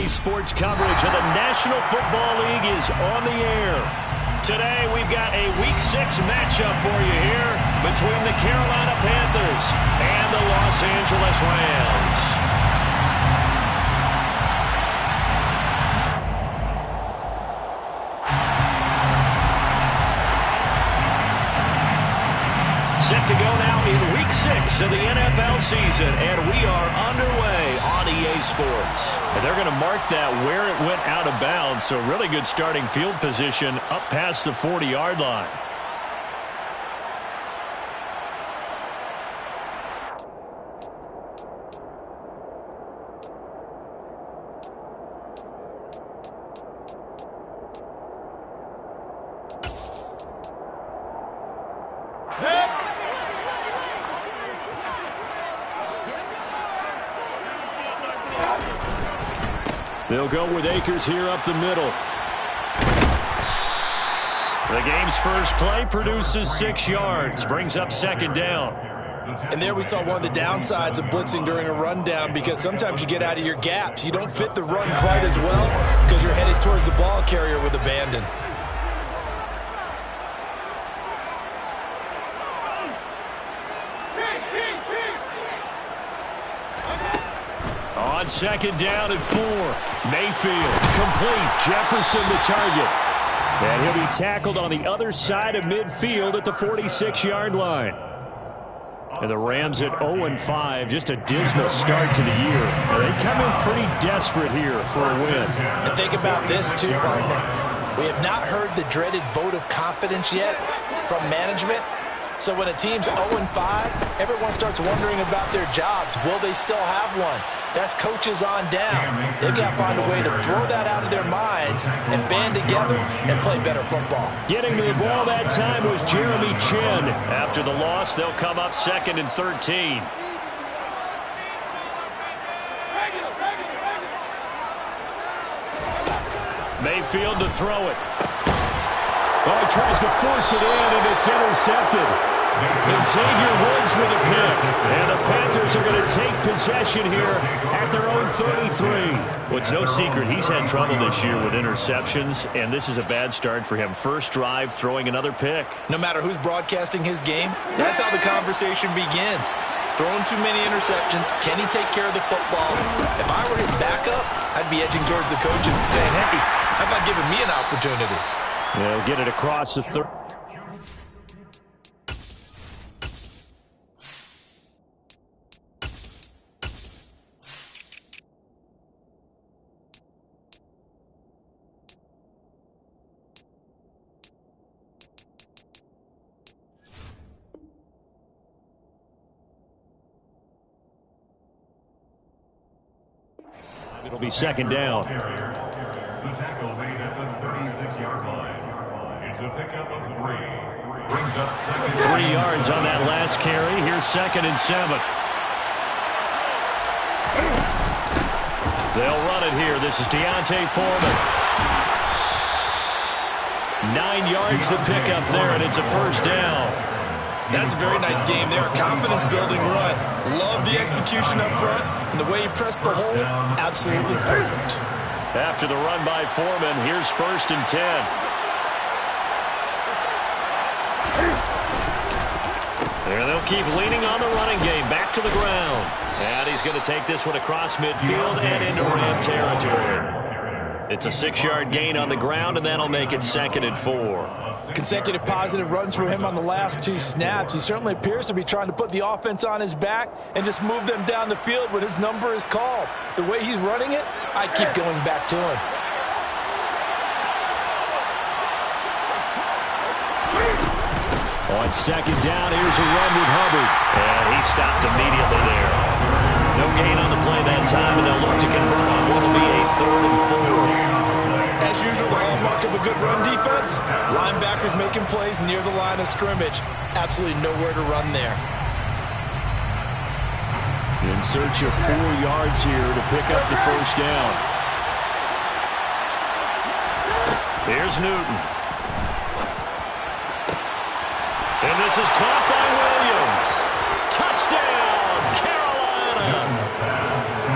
Day sports coverage of the National Football League is on the air. Today, we've got a Week 6 matchup for you here between the Carolina Panthers and the Los Angeles Rams. Set to go now in Week 6 of the NFL season, and we are underway on EA Sports. And they're going to mark that where it went out of bounds, so really good starting field position up past the 40-yard line. They'll go with Akers here up the middle. The game's first play produces 6 yards, brings up second down. And there we saw one of the downsides of blitzing during a rundown, because sometimes you get out of your gaps. You don't fit the run quite as well because you're headed towards the ball carrier with abandon. On second down and 4. Mayfield complete. Jefferson the target. And he'll be tackled on the other side of midfield at the 46-yard line. And the Rams at 0-5, just a dismal start to the year. And they come in pretty desperate here for a win. And think about this too, partner. We have not heard the dreaded vote of confidence yet from management. So when a team's 0-5, everyone starts wondering about their jobs. Will they still have one? That's coaches on down. They've got to find a way to throw that out of their minds and band together and play better football. Getting to the ball that time was Jeremy Chin. After the loss, they'll come up 2nd and 13. Mayfield to throw it. Oh, he tries to force it in, and it's intercepted. And Xavier Woods with a pick. And the Panthers are going to take possession here at their own 33. Well, it's no secret he's had trouble this year with interceptions, and this is a bad start for him. First drive, throwing another pick. No matter who's broadcasting his game, that's how the conversation begins. Throwing too many interceptions. Can he take care of the football? If I were his backup, I'd be edging towards the coaches and saying, hey, how about giving me an opportunity? They'll get it across the 30. It'll be second down. The tackle made at the 36-yard line. It's a pickup of 3. Brings up 3 yards on that last carry. Here's 2nd and 7. They'll run it here. This is Deontay Foreman. 9 yards to pick up there, and it's a first down. That's a very nice game there. Confidence-building run. Love the execution up front, and the way he pressed the hole, absolutely perfect. After the run by Foreman, here's 1st and 10. And they'll keep leaning on the running game. Back to the ground. And he's going to take this one across midfield and into Ram territory. It's a 6-yard gain on the ground, and that'll make it 2nd and 4. Consecutive positive runs for him on the last 2 snaps. He certainly appears to be trying to put the offense on his back and just move them down the field when his number is called. The way he's running it, I keep going back to him. On second down, here's a run with Hubbard. And he stopped immediately there. No gain on the play that time, and they'll look to convert on what will be a 3rd and 4. As usual, the hallmark of a good run defense, linebackers making plays near the line of scrimmage. Absolutely nowhere to run there. In search of 4 yards here to pick up the first down. Here's Newton. And this is caught by Williams. Touchdown, Carolina.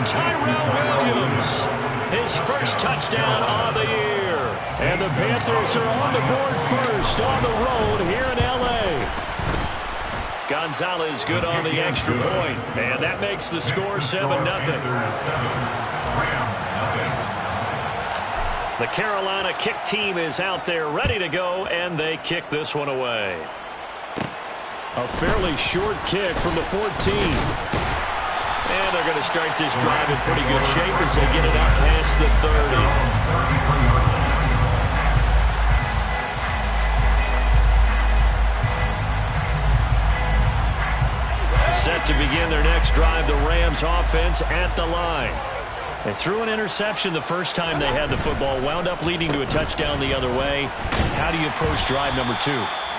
Tyrell Williams, his Panthers are on the board first on the road here in L.A. Gonzalez good on the extra point, and that makes the score 7-0. The Carolina kick team is out there ready to go, and they kick this one away. A fairly short kick from the 14. And they're going to start this drive in pretty good shape as they get it out past the 30. Set to begin their next drive, the Rams offense at the line. They threw an interception the first time they had the football, wound up leading to a touchdown the other way. How do you approach drive number 2?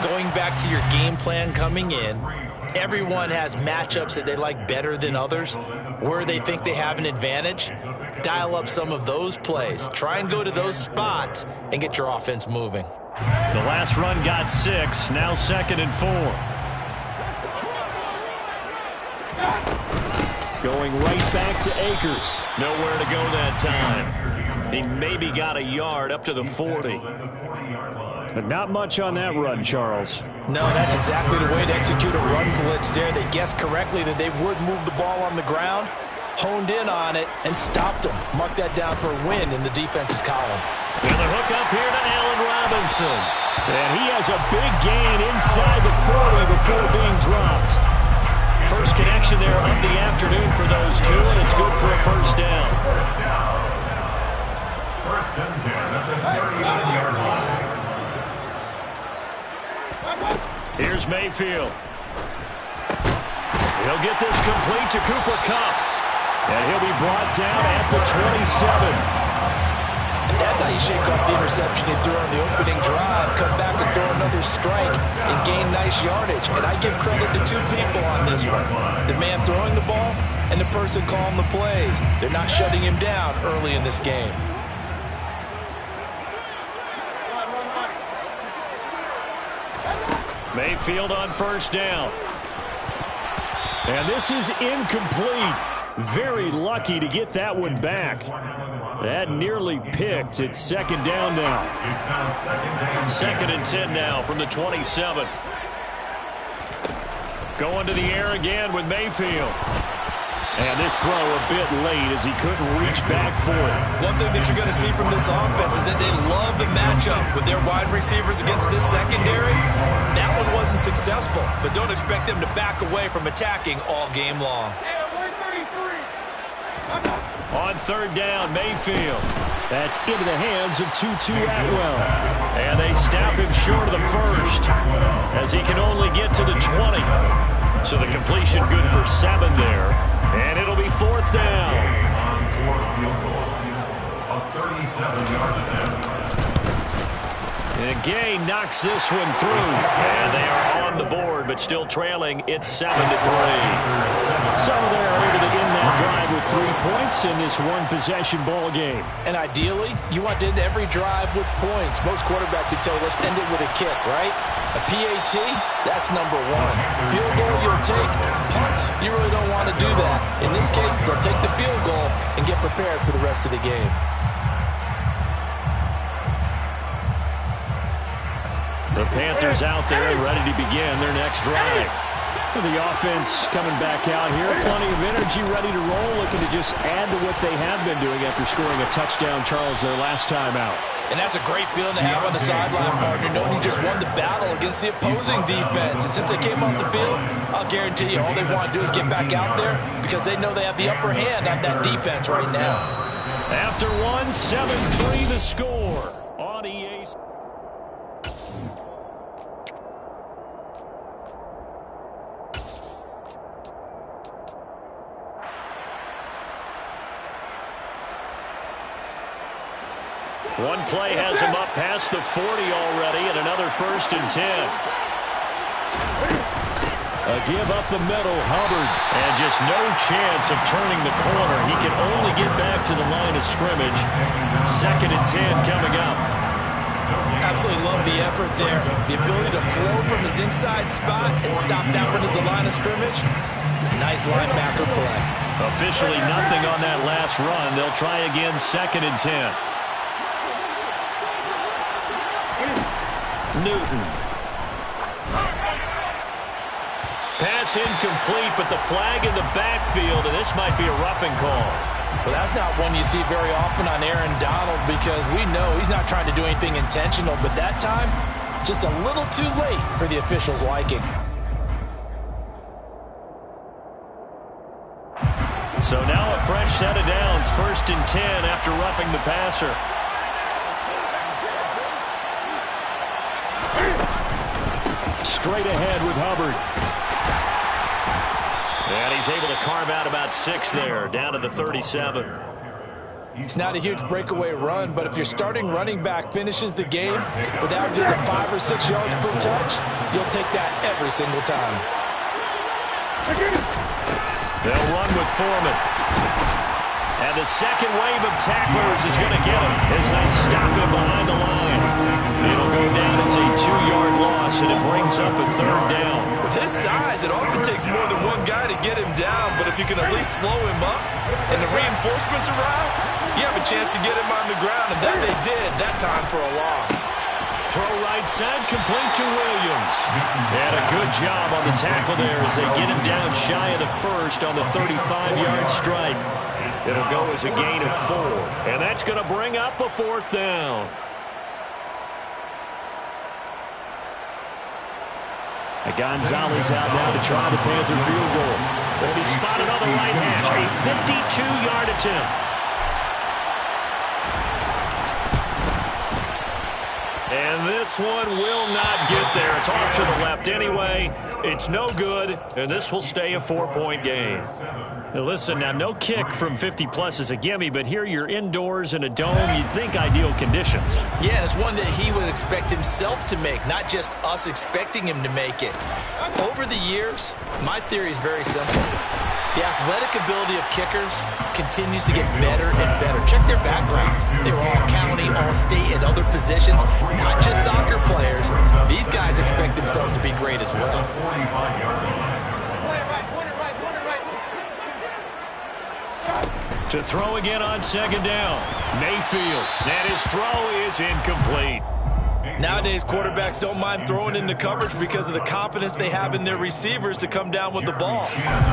Going back to your game plan coming in, everyone has matchups that they like better than others, where they think they have an advantage. Dial up some of those plays. Try and go to those spots and get your offense moving. The last run got 6, now 2nd and 4. Going right back to Akers. Nowhere to go that time. He maybe got a yard up to the 40. But not much on that run, Charles. No, that's exactly the way to execute a run blitz there. They guessed correctly that they would move the ball on the ground, honed in on it, and stopped them. Mark that down for a win in the defense's column. And the hook up here to Allen Robinson. And he has a big gain inside the 40 before being dropped. First connection there of the afternoon for those two, and it's good for a first down. First and 10 at the 39-yard line. Here's Mayfield. He'll get this complete to Cooper Kupp. And he'll be brought down at the 27. And that's how you shake off the interception you threw on the opening drive. Come back and throw another strike and gain nice yardage. And I give credit to 2 people on this one. The man throwing the ball and the person calling the plays. They're not shutting him down early in this game. Mayfield on first down. And this is incomplete. Very lucky to get that one back. That nearly picked. It's 2nd down now. 2nd and 10 now from the 27. Going to the air again with Mayfield. And this throw a bit late as he couldn't reach back for it. One thing that you're going to see from this offense is that they love the matchup with their wide receivers against this secondary. That one wasn't successful, but don't expect them to back away from attacking all game long. On 3rd down, Mayfield. That's into the hands of Tutu Atwell. And they snap him short of the first as he can only get to the 20. So the completion good for 7 there. And it'll be 4th down. A 37-yard attempt. And Gay knocks this one through. And they are on the board, but still trailing. It's 7-3. So they're able to end that drive with 3 points in this one-possession ball game. And ideally, you want to end every drive with points. Most quarterbacks would tell you, let's end it with a kick, right? A PAT, that's number 1. Field goal, you'll take. Punts, you really don't want to do that. In this case, they'll take the field goal and get prepared for the rest of the game. The Panthers out there and ready to begin their next drive. The offense coming back out here. Plenty of energy, ready to roll, looking to just add to what they have been doing after scoring a touchdown, Charles, their last time out. And that's a great feeling to have on the sideline, partner, knowing you just won the battle against the opposing defense. And since they came off the field, I'll guarantee you all they want to do is get back out there because they know they have the upper hand on that defense right now. After 7-3 the score on EA. One play has him up past the 40 already, and another 1st and 10. A give up the middle, Hubbard. And just no chance of turning the corner. He can only get back to the line of scrimmage. 2nd and 10 coming up. Absolutely love the effort there. The ability to flow from his inside spot and stop that one at the line of scrimmage. Nice linebacker play. Officially nothing on that last run. They'll try again 2nd and 10. Newton. Pass incomplete, but the flag in the backfield, and this might be a roughing call. Well, that's not one you see very often on Aaron Donald because we know he's not trying to do anything intentional, but that time, just a little too late for the officials' liking. So now a fresh set of downs, 1st and 10 after roughing the passer. Straight ahead with Hubbard. And he's able to carve out about 6 there, down to the 37. It's not a huge breakaway run, but if your starting running back finishes the game with averages of 5 or 6 yards per touch, you'll take that every single time. They'll run with Foreman. And the second wave of tacklers is going to get him as they stop him behind the line. It'll go down as a 2-yard loss, and it brings up a 3rd down. With his size, it often takes more than one guy to get him down, but if you can at least slow him up and the reinforcements arrive, you have a chance to get him on the ground, and that they did that time for a loss. Throw right side, complete to Williams. And a good job on the tackle there as they get him down shy of the 1st on the 35-yard strike. It'll go as a gain of 4, and that's going to bring up a 4th down. Gonzalez out now to try the Panther field goal. It'll be spotted on the right hash, a 52-yard attempt. And this one will not get there. It's off to the left anyway. It's no good, and this will stay a 4-point game. Now listen, now no kick from 50-plus is a gimme, but here you're indoors in a dome. You'd think ideal conditions. Yeah, and it's one that he would expect himself to make, not just us expecting him to make it. Over the years, my theory is very simple. The athletic ability of kickers continues to get better and better. Check their backgrounds. They were all county, all state, and other positions, not just soccer players. These guys expect themselves to be great as well. To throw again on 2nd down. Mayfield. And his throw is incomplete. Nowadays, quarterbacks don't mind throwing into coverage because of the confidence they have in their receivers to come down with the ball.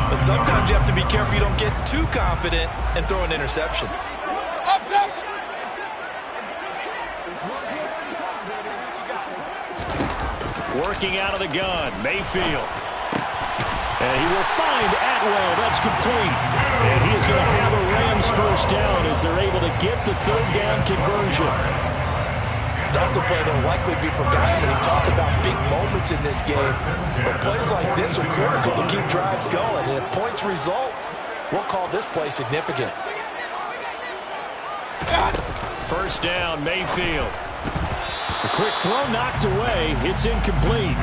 But sometimes you have to be careful you don't get too confident and throw an interception. Working out of the gun, Mayfield. And he will find Atwell. That's complete. And he is going to have a Rams 1st down as they're able to get the 3rd down conversion. That's a play that will likely be forgotten when you talk about big moments in this game. But plays like this are critical to keep drives going. And if points result, we'll call this play significant. 1st down, Mayfield. A quick throw knocked away. It's incomplete.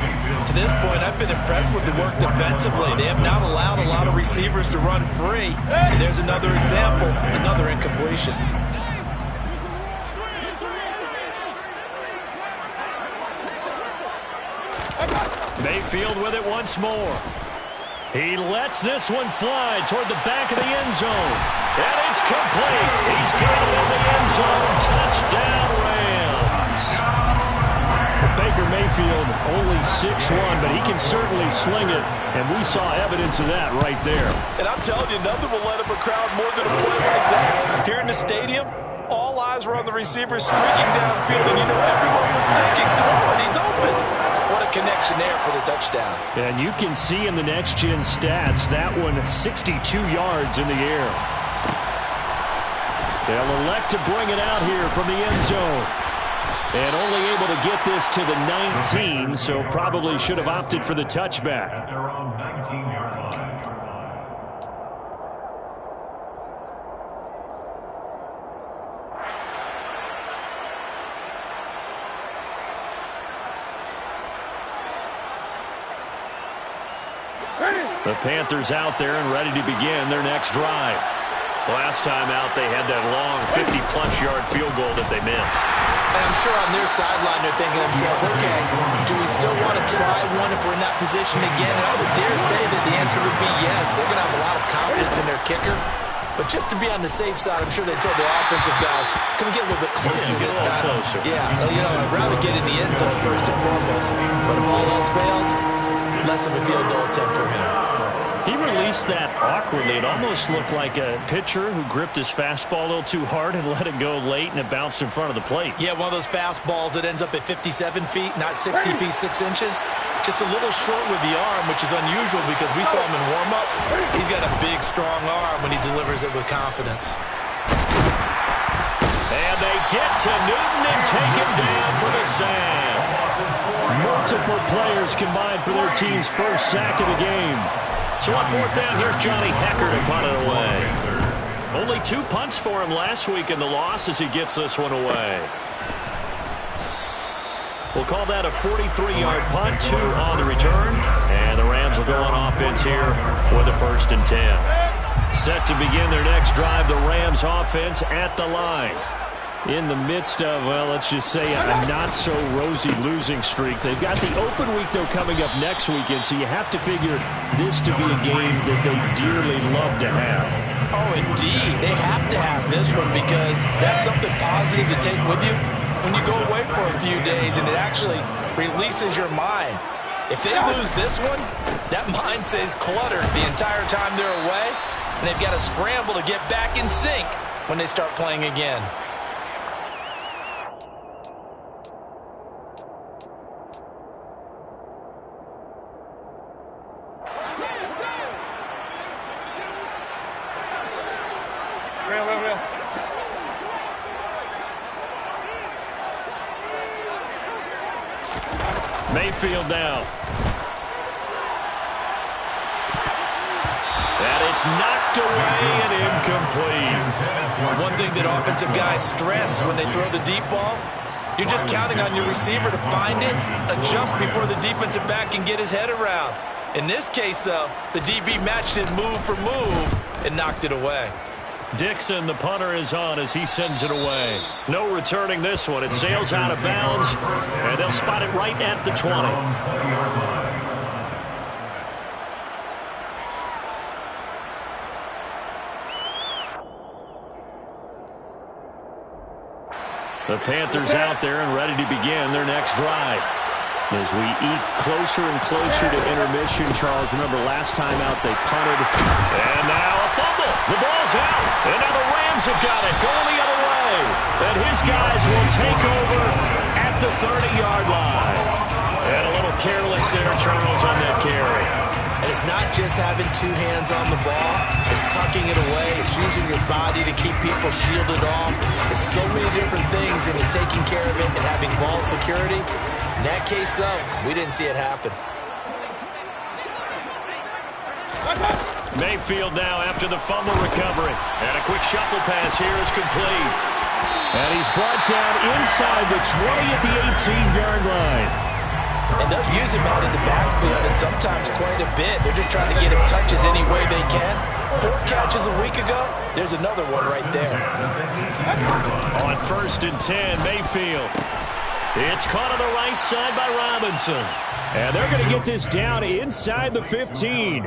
To this point, I've been impressed with the work defensively. They have not allowed a lot of receivers to run free. And there's another example, another incompletion. Mayfield with it once more. He lets this one fly toward the back of the end zone. And it's complete. He's got it in the end zone. Touchdown, Rams. Baker Mayfield only 6'1", but he can certainly sling it, and we saw evidence of that right there. And I'm telling you, nothing will let up a crowd more than a play like that. Here in the stadium, all eyes were on the receiver streaking downfield, and you know everyone was thinking, throw it, he's open. What a connection there for the touchdown. And you can see in the next-gen stats, that one 62 yards in the air. They'll elect to bring it out here from the end zone. And only able to get this to the 19, so probably should have opted for the touchback. At their own 19-yard line. The Panthers out there and ready to begin their next drive. Last time out, they had that long 50-plus yard field goal that they missed. And I'm sure on their sideline they're thinking to themselves, okay, do we still want to try one if we're in that position again? And I would dare say that the answer would be yes. They're going to have a lot of confidence in their kicker. But just to be on the safe side, I'm sure they told the offensive guys, can we get a little bit closer this time? Closer. Yeah, I'd rather get in the end zone first and foremost. But if all else fails, less of a field goal attempt for him. He released that awkwardly. It almost looked like a pitcher who gripped his fastball a little too hard and let it go late, and it bounced in front of the plate. Yeah, one of those fastballs that ends up at 57 feet, not 60 feet, 6 inches. Just a little short with the arm, which is unusual because we saw him in warm-ups. He's got a big, strong arm when he delivers it with confidence. And they get to Newton and take him down for the sack. Multiple players combined for their team's first sack of the game. So on fourth down, here's Johnny Hecker to punt it away. Only 2 punts for him last week in the loss as he gets this one away. We'll call that a 43-yard punt, 2 on the return. And the Rams will go on offense here with a 1st and 10. Set to begin their next drive, the Rams offense at the line. In the midst of, well, let's just say a not-so-rosy losing streak. They've got the open week, though, coming up next weekend, so you have to figure this to be a game that they dearly love to have. Oh, indeed. They have to have this one because that's something positive to take with you when you go away for a few days, and it actually releases your mind. If they lose this one, that mind stays cluttered the entire time they're away, and they've got to scramble to get back in sync when they start playing again. Mayfield now. And it's knocked away and incomplete. One thing that offensive guys stress when they throw the deep ball, you're just counting on your receiver to find it, adjust before the defensive back can get his head around. In this case, though, the DB matched it move for move and knocked it away. Dixon, the punter, is on as he sends it away. No returning this one. It sails out of bounds, and they'll spot it right at the 20. The Panthers out there and ready to begin their next drive. As we eat closer and closer to intermission, Charles, remember last time out they punted. And now a fumble. The ball's out. And now the Rams have got it going the other way. And his guys will take over at the 30-yard line. And a little careless there, Charles, on that carry. And it's not just having 2 hands on the ball. It's tucking it away. It's using your body to keep people shielded off. There's so many different things into taking care of it and having ball security. In that case, though, we didn't see it happen. Mayfield now after the fumble recovery. And a quick shuffle pass here is complete. And he's brought down inside the 20 at the 18-yard line. And they'll use him out in the backfield, and sometimes quite a bit. They're just trying to get him touches any way they can. 4 catches a week ago. There's another one right there. On 1st and 10, Mayfield. It's caught on the right side by Robinson. And they're going to get this down inside the 15.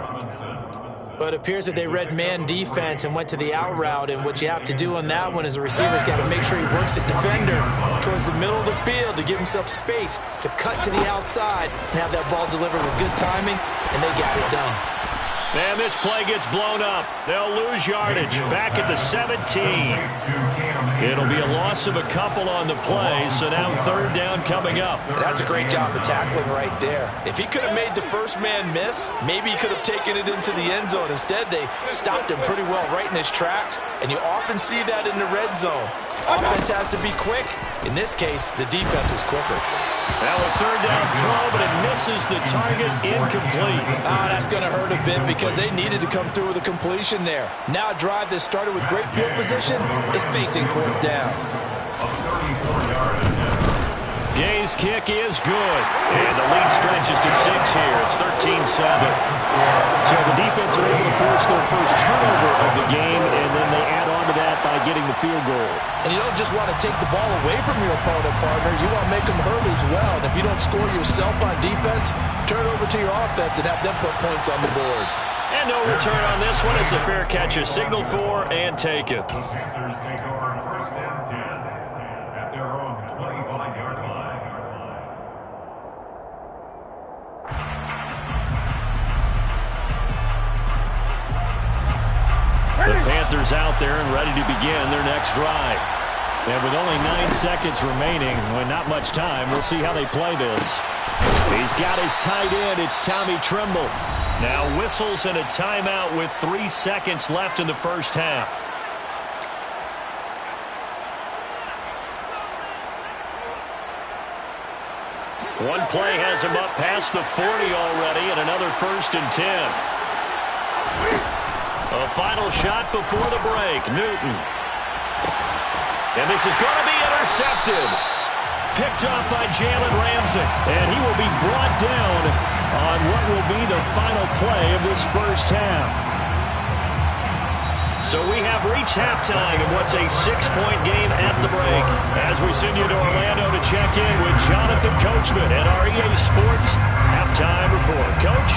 But it appears that they read man defense and went to the out route, and what you have to do on that one is the receiver's got to make sure he works the defender towards the middle of the field to give himself space to cut to the outside and have that ball delivered with good timing, and they got it done. And this play gets blown up. They'll lose yardage back at the 17. It'll be a loss of a couple on the play, so now 3rd down coming up. That's a great job of tackling right there. If he could have made the first man miss, maybe he could have taken it into the end zone. Instead, they stopped him pretty well right in his tracks, and you often see that in the red zone. Offense has to be quick. In this case, the defense was quicker. Now a 3rd down throw, but it misses the target, incomplete. That's going to hurt a bit because they needed to come through with a completion there. Now a drive that started with great field position is facing 4th down. Gay's kick is good, and the lead stretches to 6 here. It's 13-7. So the defense are able to force their first turnover of the game, and then they add on to that that by getting the field goal. And you don't just want to take the ball away from your opponent, partner. You want to make them hurt as well. And if you don't score yourself on defense, turn it over to your offense and have them put points on the board. And no return on this one as the fair catch is signaled for and taken. The Panthers take over first and 10 at their own 25-yard line. The Panthers out there and ready to begin their next drive. And with only 9 seconds remaining, with not much time, we'll see how they play this. He's got his tight end. It's Tommy Tremble. Now whistles and a timeout with 3 seconds left in the first half. One play has him up past the 40 already, and another first and 10. A final shot before the break. Newton. And this is going to be intercepted. Picked off by Jalen Ramsey. And he will be brought down on what will be the final play of this first half. So we have reached halftime in what's a 6-point game at the break. As we send you to Orlando to check in with Jonathan Coachman at our EA Sports Halftime Report. Coach?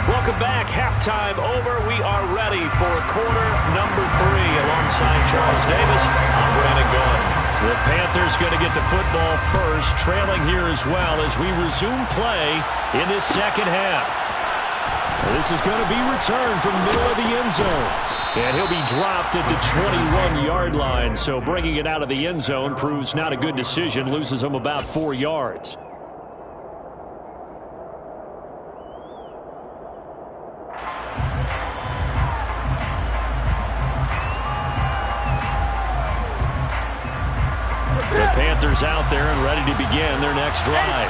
Welcome back. Halftime over. We are ready for quarter number 3 alongside Charles Davis. I'm Brandon Gaudin. The Panthers going to get the football first, trailing here as well as we resume play in this second half. This is going to be returned from the middle of the end zone. And he'll be dropped at the 21-yard line. So bringing it out of the end zone proves not a good decision. Loses him about 4 yards. The Panthers out there and ready to begin their next drive.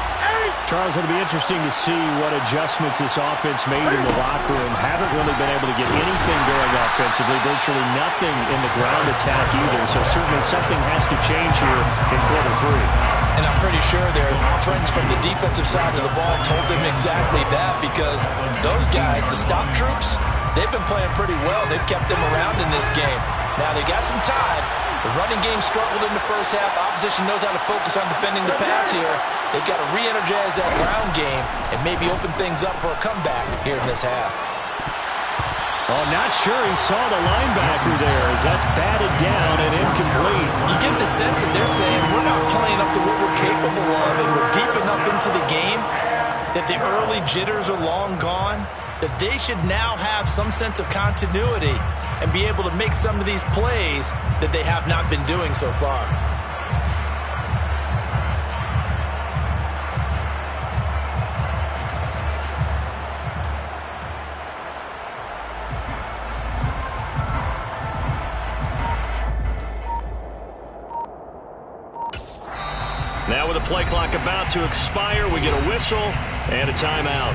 Charles, it'll be interesting to see what adjustments this offense made in the locker room. Haven't really been able to get anything going offensively. Virtually nothing in the ground attack either. So certainly something has to change here in quarter 3. And I'm pretty sure their friends from the defensive side of the ball told them exactly that, because those guys, the stop troops, they've been playing pretty well. They've kept them around in this game. Now they got some time. The running game struggled in the first half. Opposition knows how to focus on defending the pass here. They've got to re-energize that ground game and maybe open things up for a comeback here in this half. Oh, not sure he saw the linebacker there as that's batted down and incomplete. You get the sense that they're saying we're not playing up to what we're capable of, and we're deep enough into the game that the early jitters are long gone, that they should now have some sense of continuity and be able to make some of these plays that they have not been doing so far. Now with the play clock about to expire, we get a whistle and a timeout.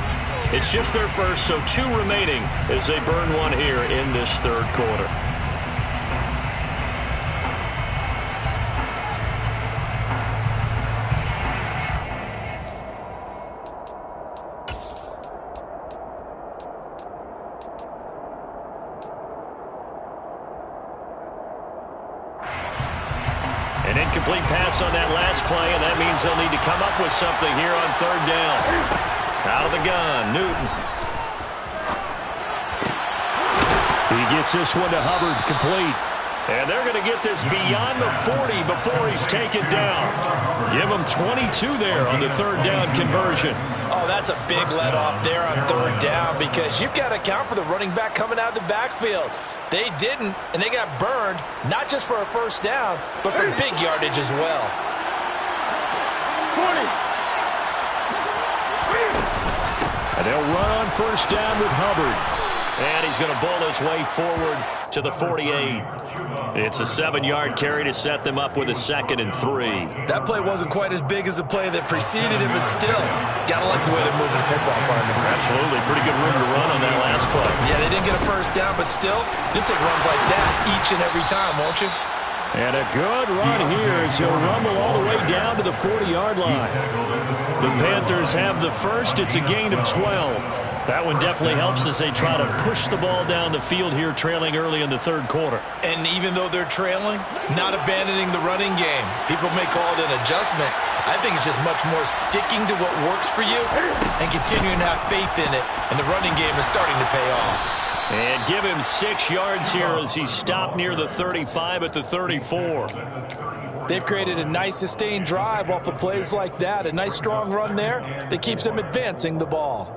It's just their first, so 2 remaining as they burn one here in this third quarter. An incomplete pass on that last play, and that means they'll need to come up with something here on third down. Out of the gun, Newton. He gets this one to Hubbard, complete. And they're going to get this beyond the 40 before he's taken down. Give him 22 there on the third down conversion. Oh, that's a big let off there on third down, because you've got to account for the running back coming out of the backfield. They didn't, and they got burned, not just for a first down, but for big yardage as well. 20. And they'll run on first down with Hubbard. And he's going to bowl his way forward to the 48. It's a 7-yard carry to set them up with a 2nd and 3. That play wasn't quite as big as the play that preceded it, but still, got to like the way they're moving the football, partner. Absolutely. Pretty good room to run on that last play. Yeah, they didn't get a first down, but still, you'll take runs like that each and every time, won't you? And a good run here as he'll rumble all the way down to the 40-yard line. The Panthers have the first. It's a gain of 12. That one definitely helps as they try to push the ball down the field here, trailing early in the third quarter. And even though they're trailing, not abandoning the running game. People may call it an adjustment. I think it's just much more sticking to what works for you and continuing to have faith in it. And the running game is starting to pay off. And give him 6 yards here as he stopped near the 35 at the 34. They've created a nice sustained drive off of plays like that. A nice strong run there that keeps them advancing the ball.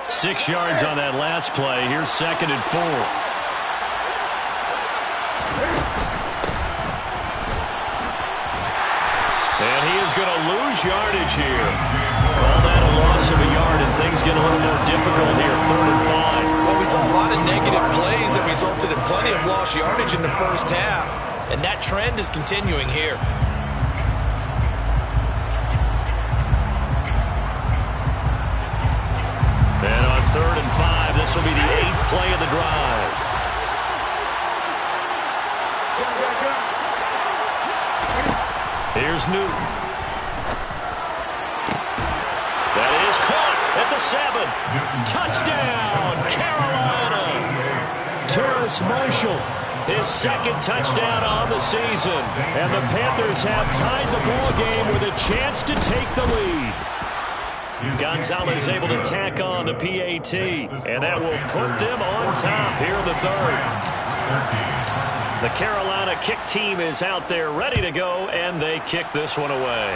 6 yards on that last play. Here's 2nd and 4. And he is going to lose yardage here. Call that a loss of a yard, and things get a little more difficult here. 3rd and 5. Well, we saw a lot of negative plays that resulted in plenty of lost yardage in the first half, and that trend is continuing here. And on 3rd and 5, this will be the 8th play of the drive. Here's Newton. That is caught at the 7. Touchdown, Carolina. Terrace Marshall, his 2nd touchdown on the season. And the Panthers have tied the ball game with a chance to take the lead. Gonzalez able to tack on the PAT, and that will put them on top here in the 3rd. The Carolina kick team is out there ready to go, and they kick this one away.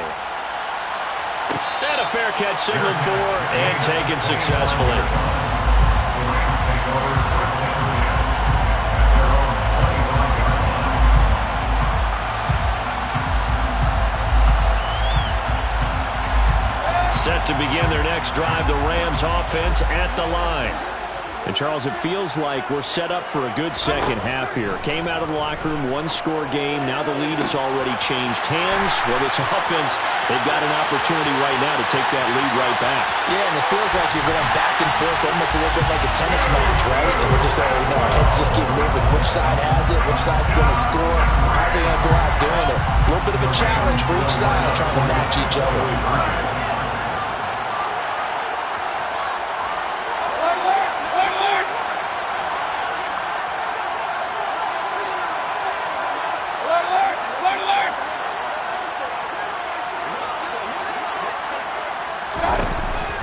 And a fair catch signaled for and taken successfully. Set to begin their next drive, the Rams offense at the line. And, Charles, it feels like we're set up for a good second half here. Came out of the locker room, one-score game. Now the lead has already changed hands. Well, this offense, they've got an opportunity right now to take that lead right back. Yeah, and it feels like you're going back and forth, almost a little bit like a tennis match, right? And we're just already know our heads just keep moving. Which side has it? Which side's going to score? How are they going to go out doing it? A little bit of a challenge for each side, trying to match each other.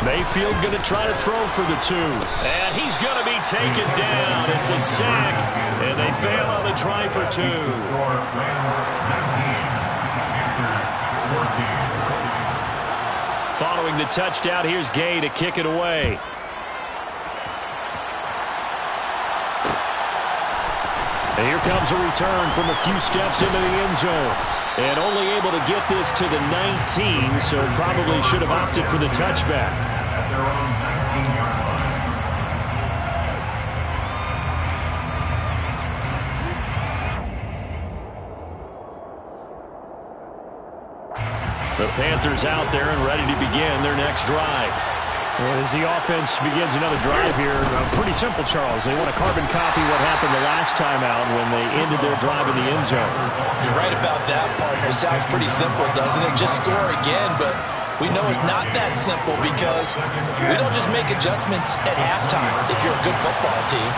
Mayfield going to try to throw for the 2. And he's going to be taken down. It's a sack. And they fail on the try for 2. Following the touchdown, here's Gay to kick it away. And here comes a return from a few steps into the end zone. And only able to get this to the 19, so probably should have opted for the touchback. At their own 19-yard line. The Panthers out there and ready to begin their next drive. And as the offense begins another drive here, pretty simple, Charles. They want to carbon copy what happened the last time out when they ended their drive in the end zone. You're right about that, partner. It sounds pretty simple, doesn't it? Just score again, but we know it's not that simple because we don't just make adjustments at halftime if you're a good football team.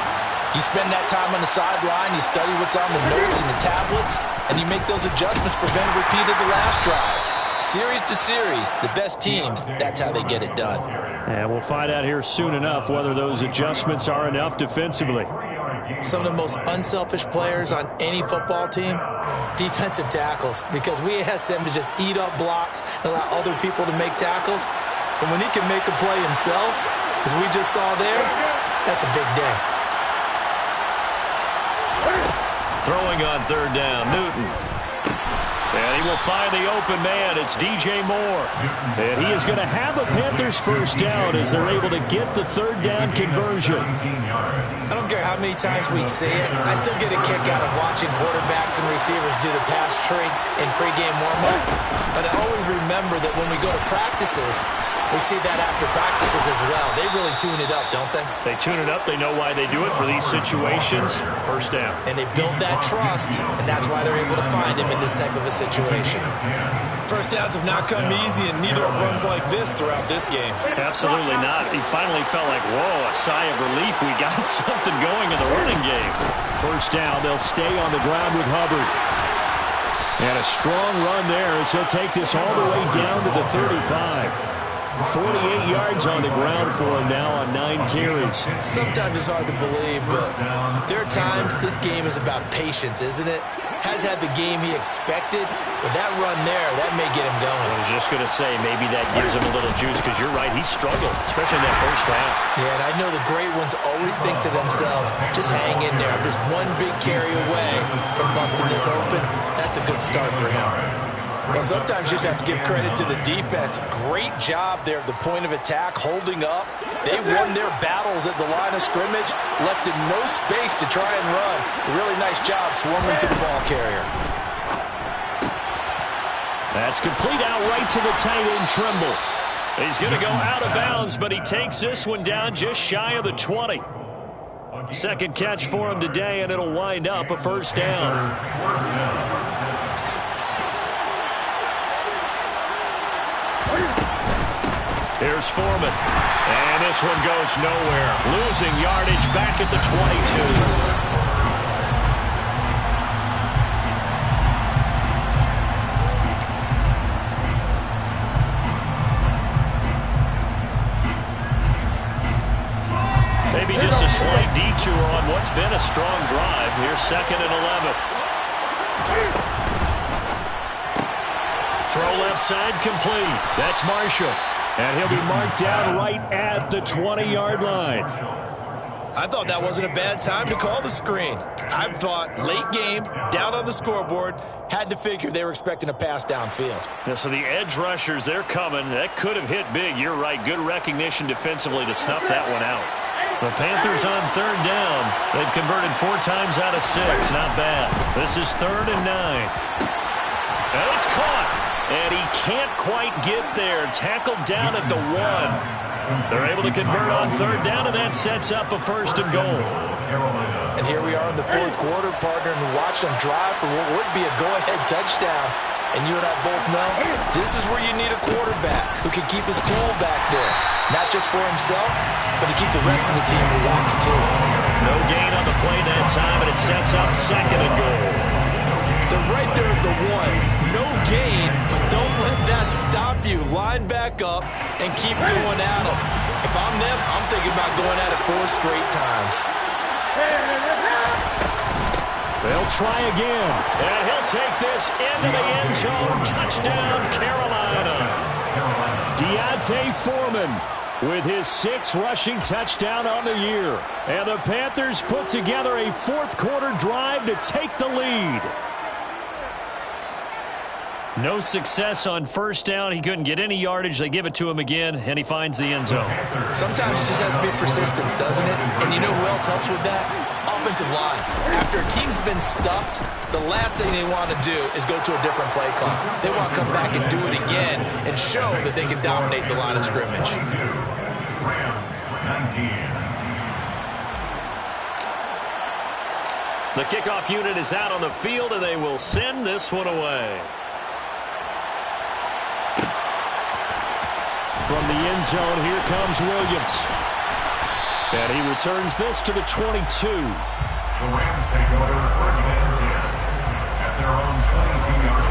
You spend that time on the sideline, you study what's on the notes and the tablets, and you make those adjustments, prevent a repeat of the last drive. Series to series, the best teams, that's how they get it done. And we'll find out here soon enough whether those adjustments are enough defensively. Some of the most unselfish players on any football team, defensive tackles, because we ask them to just eat up blocks and allow other people to make tackles. And when he can make a play himself, as we just saw there, that's a big day. Throwing on 3rd down, Newton. And he will find the open man. It's DJ Moore. And he is going to have a Panthers first down as they're able to get the 3rd down conversion. I don't care how how many times we see it. I still get a kick out of watching quarterbacks and receivers do the pass tree in pregame warm-up. But I always remember that when we go to practices, we see that after practices as well. They really tune it up, don't they? They tune it up. They know why they do it for these situations. First down. And they build that trust, and that's why they're able to find him in this type of a situation. First downs have not come easy, and neither have runs like this throughout this game. Absolutely not. He finally felt like, whoa, a sigh of relief. We got something going in the running game. First down, they'll stay on the ground with Hubbard. And a strong run there as he'll take this all the way down to the 35. 48 yards on the ground for him now on 9 carries. Sometimes it's hard to believe, but there are times this game is about patience, isn't it? Has had the game he expected, but that run there, that may get him going. I was just going to say, maybe that gives him a little juice, because you're right, he struggled, especially in that first half. Yeah, and I know the great ones always think to themselves, just hang in there. I'm just one big carry away from busting this open. That's a good start for him. Well, sometimes you just have to give credit to the defense. Great job there at the point of attack, holding up. They won their battles at the line of scrimmage, left him no space to try and run. Really nice job swarming to the ball carrier. That's complete out right to the tight end, Trimble. He's going to go out of bounds, but he takes this one down just shy of the 20. Second catch for him today, and it'll wind up a first down. Here's Foreman. And this one goes nowhere. Losing yardage back at the 22. Maybe just a slight detour on what's been a strong drive. Here's 2nd and 11. Throw left side complete. That's Marshall. And he'll be marked down right at the 20-yard line. I thought that wasn't a bad time to call the screen. I thought late game, down on the scoreboard, had to figure they were expecting a pass downfield. Yeah, so the edge rushers, they're coming. That could have hit big. You're right. Good recognition defensively to snuff that one out. The Panthers on 3rd down. They've converted 4 times out of 6. Not bad. This is 3rd and 9. And it's caught. And he can't quite get there. Tackled down at the 1. They're able to convert on 3rd down, and that sets up a 1st and goal. And here we are in the 4th quarter, partner, and watch them drive for what would be a go-ahead touchdown. And you and I both know this is where you need a quarterback who can keep his cool back there. Not just for himself, but to keep the rest of the team relaxed too. No gain on the play that time, and it sets up 2nd and goal. They're right there at the 1. No gain, but don't let that stop you. Line back up and keep going at them. If I'm them, I'm thinking about going at it 4 straight times. They'll try again. And he'll take this into the end zone. Touchdown, Carolina. Deontay Foreman with his 6th rushing touchdown on the year. And the Panthers put together a 4th quarter drive to take the lead. No success on 1st down. He couldn't get any yardage. They give it to him again, and he finds the end zone. Sometimes it just has to be persistence, doesn't it? And you know who else helps with that? Offensive line. After a team's been stuffed, the last thing they want to do is go to a different play clock. They want to come back and do it again and show that they can dominate the line of scrimmage. The kickoff unit is out on the field, and they will send this one away. From the end zone, here comes Williams. And he returns this to the 22. The Rams take over 1st and 10 at their own 22-yard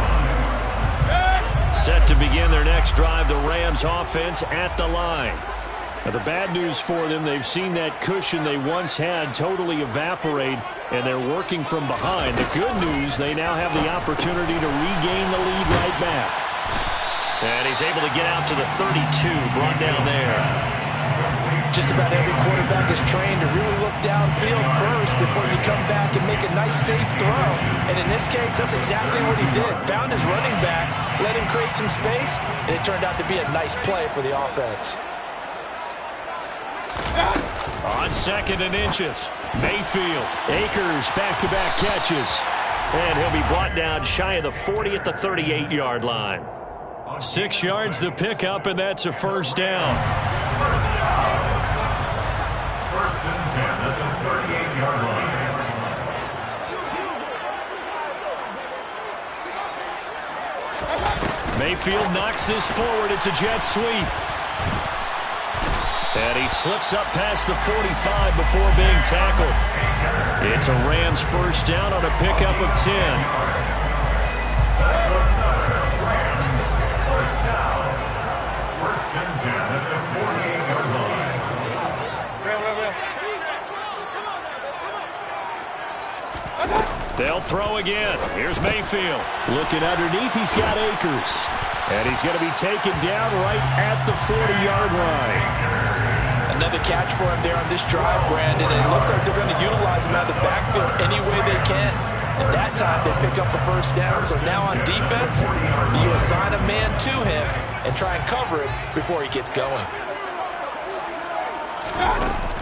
line. Set to begin their next drive, the Rams offense at the line. Now, the bad news for them, they've seen that cushion they once had totally evaporate, and they're working from behind. The good news, they now have the opportunity to regain the lead right back. And he's able to get out to the 32, brought down there. Just about every quarterback is trained to really look downfield first before you come back and make a nice, safe throw. And in this case, that's exactly what he did. Found his running back, let him create some space, and it turned out to be a nice play for the offense. On 2nd and inches. Mayfield, Akers, back-to-back catches. And he'll be brought down shy of the 40 at the 38-yard line. 6 yards the pickup, and that's a first down. First and 10 at the 38-yard line. Mayfield knocks this forward. It's a jet sweep. And he slips up past the 45 before being tackled. It's a Rams first down on a pickup of 10. First and 10 at the 48-yard line. They'll throw again. Here's Mayfield. Looking underneath, he's got Akers. And he's going to be taken down right at the 40-yard line. Another catch for him there on this drive, Brandon. And it looks like they're going to utilize him out of the backfield any way they can. And that time, they pick up a first down. So now on defense, do you assign a man to him and try and cover it before he gets going?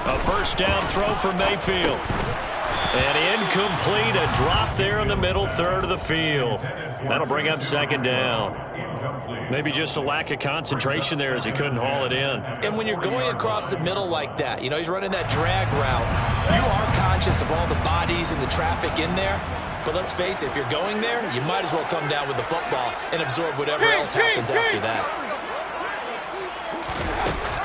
A first down throw for Mayfield. And incomplete, a drop there in the middle third of the field. That'll bring up second down. Maybe just a lack of concentration there as he couldn't haul it in. And when you're going across the middle like that, you know, he's running that drag route, you are conscious of all the bodies and the traffic in there. But let's face it, if you're going there, you might as well come down with the football and absorb whatever else happens after that.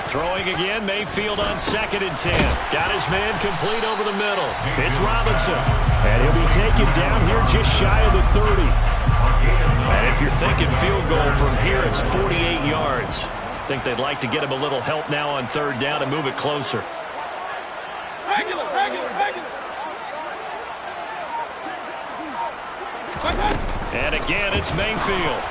Throwing again, Mayfield on 2nd and 10. Got his man complete over the middle. It's Robinson. And he'll be taken down here just shy of the 30. And if you're thinking field goal from here, it's 48 yards. I think they'd like to get him a little help now on 3rd down and move it closer. Regular. And again, it's Mayfield.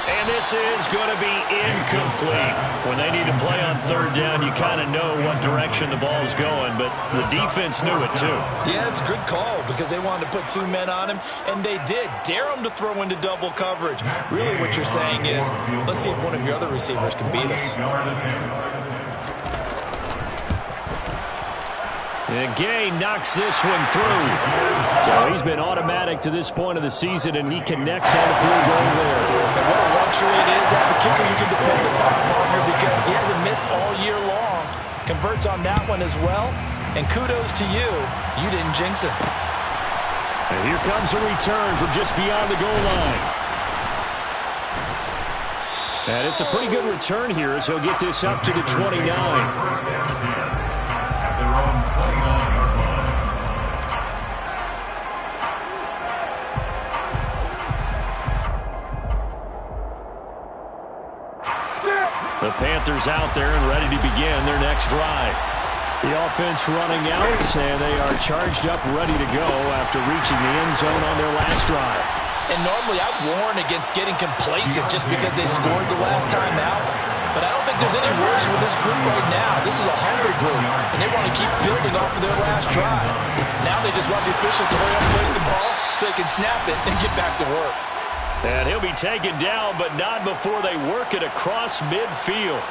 And this is going to be incomplete. When they need to play on 3rd down, you kind of know what direction the ball's going, but the defense knew it too. Yeah, it's a good call because they wanted to put 2 men on him, and they did. Dare him to throw into double coverage. Really what you're saying is, let's see if one of your other receivers can beat us. And Gay knocks this one through. So he's been automatic to this point of the season, and he connects on the field goal there. And what a luxury it is to have a kicker you can depend upon, partner, because he hasn't missed all year long. Converts on that one as well. And kudos to you. You didn't jinx it. And here comes a return from just beyond the goal line. And it's a pretty good return here as he'll get this up to the 29. The Panthers out there and ready to begin their next drive. The offense running out, and they are charged up, ready to go after reaching the end zone on their last drive. And normally I'd warn against getting complacent just because they scored the last time out. But I don't think there's any worries with this group right now. This is a hungry group, and they want to keep building off of their last drive. Now they just want the officials to hurry up and place the ball so they can snap it and get back to work. And he'll be taken down, but not before they work it across midfield.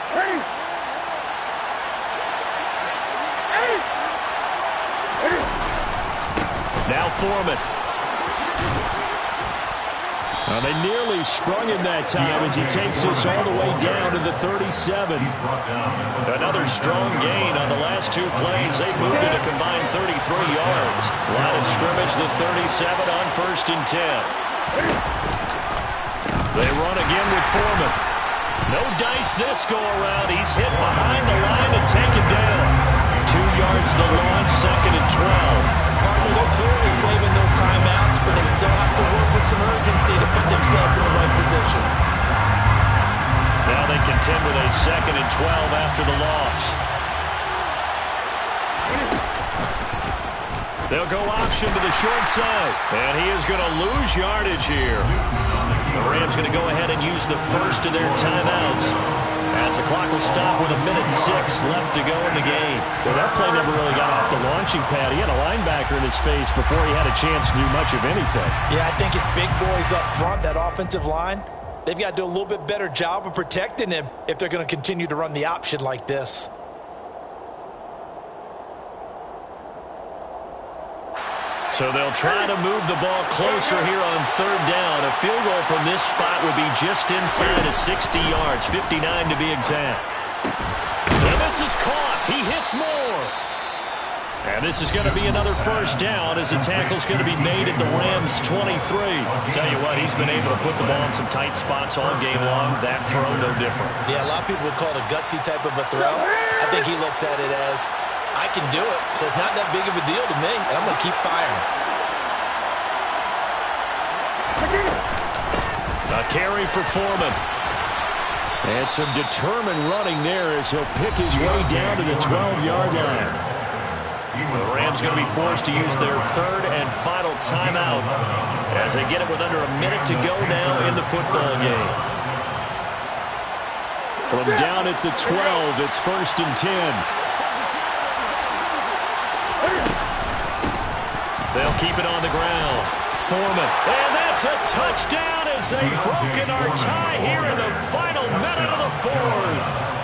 Now Foreman. They nearly sprung him that time as he takes this all the way down to the 37. Another strong gain on the last 2 plays. They moved it a combined 33 yards. Line of scrimmage, the 37 on 1st and 10. They run again with Foreman. No dice this go around. He's hit behind the line and taken down. 2 yards the loss, 2nd and 12. Partner, they're clearly saving those timeouts, but they still have to work with some urgency to put themselves in the right position. Now they contend with a 2nd and 12 after the loss. They'll go option to the short side, and he is going to lose yardage here. The Rams going to go ahead and use the first of their timeouts as the clock will stop with 1:06 left to go in the game. Well, that play never really got off the launching pad. He had a linebacker in his face before he had a chance to do much of anything. Yeah, I think his big boys up front, that offensive line, they've got to do a little bit better job of protecting him if they're going to continue to run the option like this. So they'll try to move the ball closer here on third down. A field goal from this spot would be just inside of 60 yards, 59 to be exact. And this is caught. He hits more. And this is going to be another first down as the tackle's going to be made at the Rams' 23. Tell you what, he's been able to put the ball in some tight spots all game long. That throw, no different. Yeah, a lot of people would call it a gutsy type of a throw. I think he looks at it as, I can do it, so it's not that big of a deal to me, and I'm going to keep firing. A carry for Foreman. And some determined running there as he'll pick his way down to the 12-yard line. The Rams going to be forced to use their third and final timeout as they get it with under a minute to go now in the football game. From down at the 12, it's 1st and 10. They'll keep it on the ground. Foreman. And that's a touchdown as they've broken our tie here in the final minute of the fourth.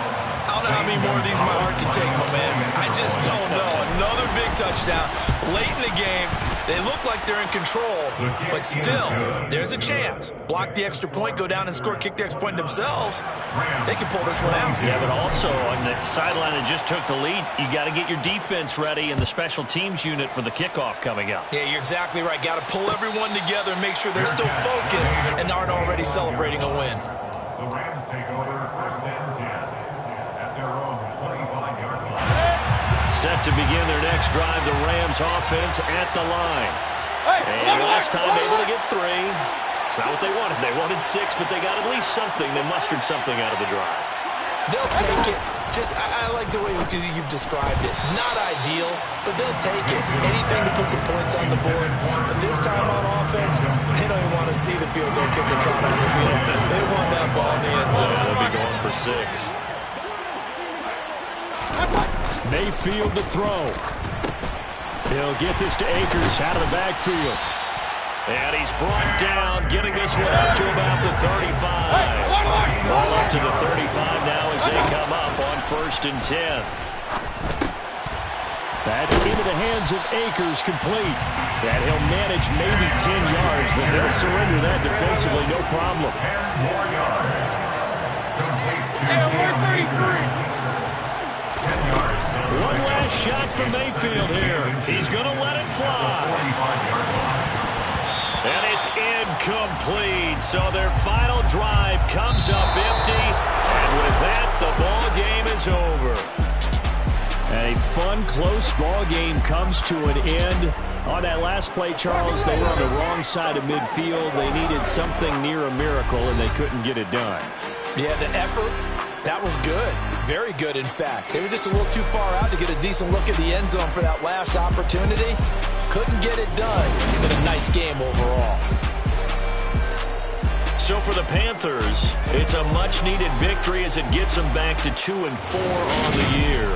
I don't know how many more of these my heart can take, my man. I just don't know. Another big touchdown late in the game. They look like they're in control, but still, there's a chance. Block the extra point, go down and score, kick the extra point themselves. They can pull this one out. Yeah, but also on the sideline that just took the lead, you got to get your defense ready and the special teams unit for the kickoff coming up. Yeah, you're exactly right. Got to pull everyone together and make sure they're still focused and aren't already celebrating a win. The Rams take over 1st and 10 at their own 25-yard line. Set to begin their next drive, the Rams offense at the line. And last time able to get 3. It's not what they wanted. They wanted 6, but they got at least something. They mustered something out of the drive. They'll take it. I like the way you've described it. Not ideal, but they'll take it. Anything to put some points on the board. But this time on offense, they don't even want to see the field goal kicker trot on the field. They want that ball in the end zone. They'll be going for 6. Mayfield to throw. He'll get this to Akers out of the backfield. And he's brought down, getting this one up to about the 35. Ball up to the 35 now as they come up on 1st and 10. That's into the hands of Akers, complete. And he'll manage maybe 10 yards, but they'll surrender that defensively, no problem. 10 more yards. Complete to 10 yards. One last shot for Mayfield here. He's going to let it fly. And it's incomplete. So their final drive comes up empty. And with that, the ball game is over. A fun, close ball game comes to an end. On that last play, Charles, they were on the wrong side of midfield. They needed something near a miracle, and they couldn't get it done. Yeah, the effort, that was good. Very good, in fact. They were just a little too far out to get a decent look at the end zone for that last opportunity. Couldn't get it done, but a nice game overall. So for the Panthers, it's a much-needed victory as it gets them back to 2-4 on the year.